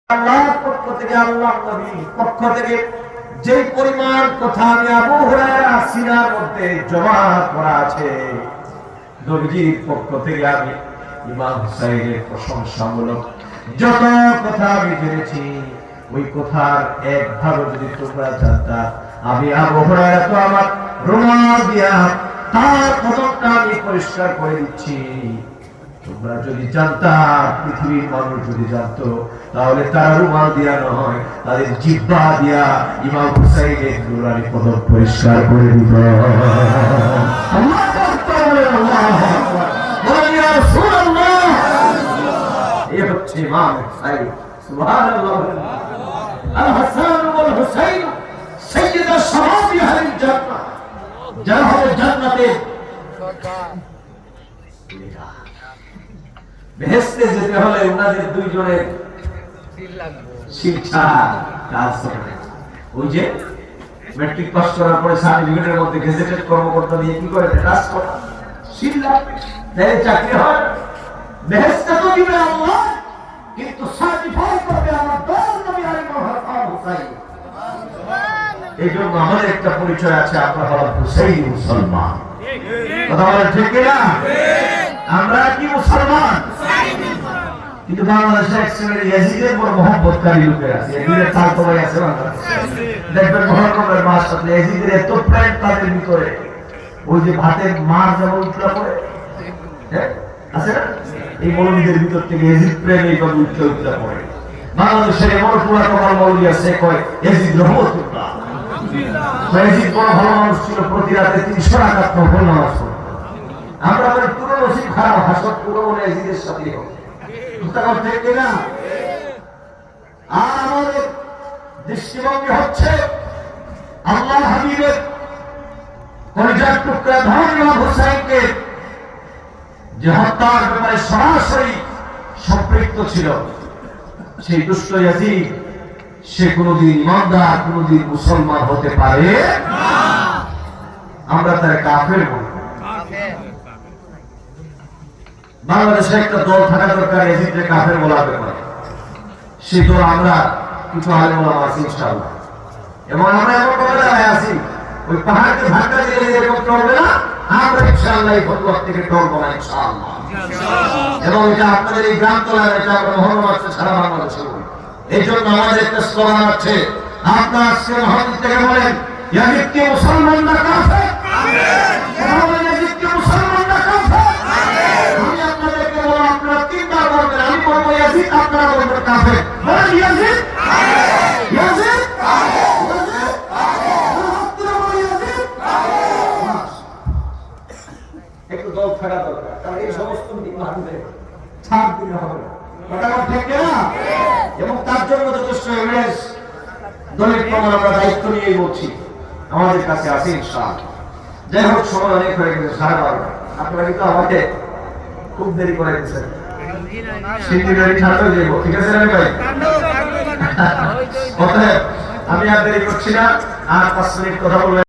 আল্লাহর পক্ষ থেকে আল্লাহর নবীর পক্ষ থেকে যে পরিমাণ কথা আমি আবু হুরায়রার সিনার মধ্যে জমা করা আছে, নবীজির পক্ষ থেকে আমি ইমাম হুসাইনের প্রশংসামূলক যত কথা আমি জেনেছি, ওই কথার এক ভাগও যদি তোমরা জানতা, আমি আবু হুরায়রা তো আমার রুমাল দিয়া তার কদমটা আমি পরিষ্কার করে দিচ্ছি। তোমরা যদি জানতা, পৃথিবীর মানুষ যদি জানতো, তাহলে তারা রুমাল দিয়া নয়, তাদের জিহ্বা দিয়া ইমাম হুসাইনের নুরানি কদম পরিষ্কার করে দিত। আল্লাহু আকবার, আল্লাহু আকবার, বলেন ইয়া রাসূলুল্লাহ। এই হচ্ছে ইমাম হুসাইন, সুবহানাল্লাহ। আল হাসান ওয়াল হুসাইন সাইয়্যিদা শাবাবি আহলিল জান্নাহ, যারা হবে জান্নাতে বেহেশতে যেতে হলে ওনাদের দুইজনের শিক্ষা কাজ হবে। ওই যে ম্যাট্রিক পাস করার পরে সার্টিফিকেটের মধ্যে গেজেটেড কর্মকর্তা দিয়ে কি করে কাজ করা শিল্লা, তাই চাকরি হয়। বেহেশতে তো দিবে আল্লাহ, কিন্তু সার্টিফাই করবে আমার দল নবী আলাইহিস হুসাইন। এই জন্য আমাদের একটা পরিচয় আছে, আমরা হলাম হুসাইনি মুসলমান। কথা বলেন ঠিক কিনা? আমরা কি মুসলমান? কিন্তু বাংলাদেশে এক শ্রেণীর ইয়াজিদের বড় মহব্বতকারী লোকের আছে, ইয়াজিদের তাল তোলাই আছে বাংলাদেশে। দেখবেন মহরমের মাস আসলে ইয়াজিদের এত প্রেম তাদের ভিতরে, ওই যে ভাতের মার যেমন উঠলা পড়ে, হ্যাঁ আছে না, এই মৌলবীদের ভিতর থেকে ইয়াজিদ প্রেম এইভাবে উঠলা পড়ে। বাংলাদেশের এমন পুরা কমাল মৌলবী আছে, কয় ইয়াজিদ রহমতুল্লাহ। ইয়াজিদ বড় ভালো মানুষ ছিল, প্রতি রাতে ৩০০ রাকাত নফল নামাজ পড়ত। আমরা বলি পুরো নসিব খারাপ, হাসত পুরো ইয়াজিদের সাথে হবে। আর আমাদের দৃষ্টিভঙ্গি হচ্ছে আল্লাহ হাবিবের কলিজার টুকরা ধন ইমাম হুসাইনকে যে হত্যার ব্যাপারে সরাসরি সম্পৃক্ত ছিল, সেই দুষ্ট ইয়াজিদ সে কোনদিন ইমানদার, কোনদিন মুসলমান হতে পারে না। আমরা তার কাফের বলব। বাংলাদেশে একটা দল থাকা দরকার ইয়াজিদকে কাফের বলার ব্যাপারে। সেই দল আমরা কিছু আলেম ওলামা আছি ইনশাআল্লাহ, এবং আমরা এমন ভাবে আছি, ওই পাহাড়কে ধাক্কা দিলে যেরকম চলবে না, আমরা ইনশাআল্লাহ এই ফতোয়া থেকে টলব না ইনশাআল্লাহ। এবং এটা আপনাদের এই গ্রাম তলায়, এটা আমরা মহরম আছে সারা বাংলাদেশে। এই জন্য আমাদের একটা স্লোগান আছে, আপনার আজকে মহরম থেকে বলেন ইয়াজিদ কি মুসলমান না কাফের? আপনারা বলবেন কাফের। বলেন ইয়াজিদ, ইয়াজিদ, একটু দল ফেরা দরকার, কারণ এই সমস্ত মানবে ছাড় দিলে হবে না। কথা ঠিক না? এবং তার জন্য যথেষ্ট এভিডেন্স, দলিল প্রমাণ আমরা দায়িত্ব নিয়ে বলছি, আমাদের কাছে আছে ইনশাআল্লাহ। যাই হোক, সময় অনেক হয়ে গেছে, 12:30। আপনারা কিন্তু আমাকে খুব দেরি করে দিচ্ছেন। ঠিক আছে ভাই, আমি আর দেরি করছি না, আর 5 মিনিট কথা বলবো।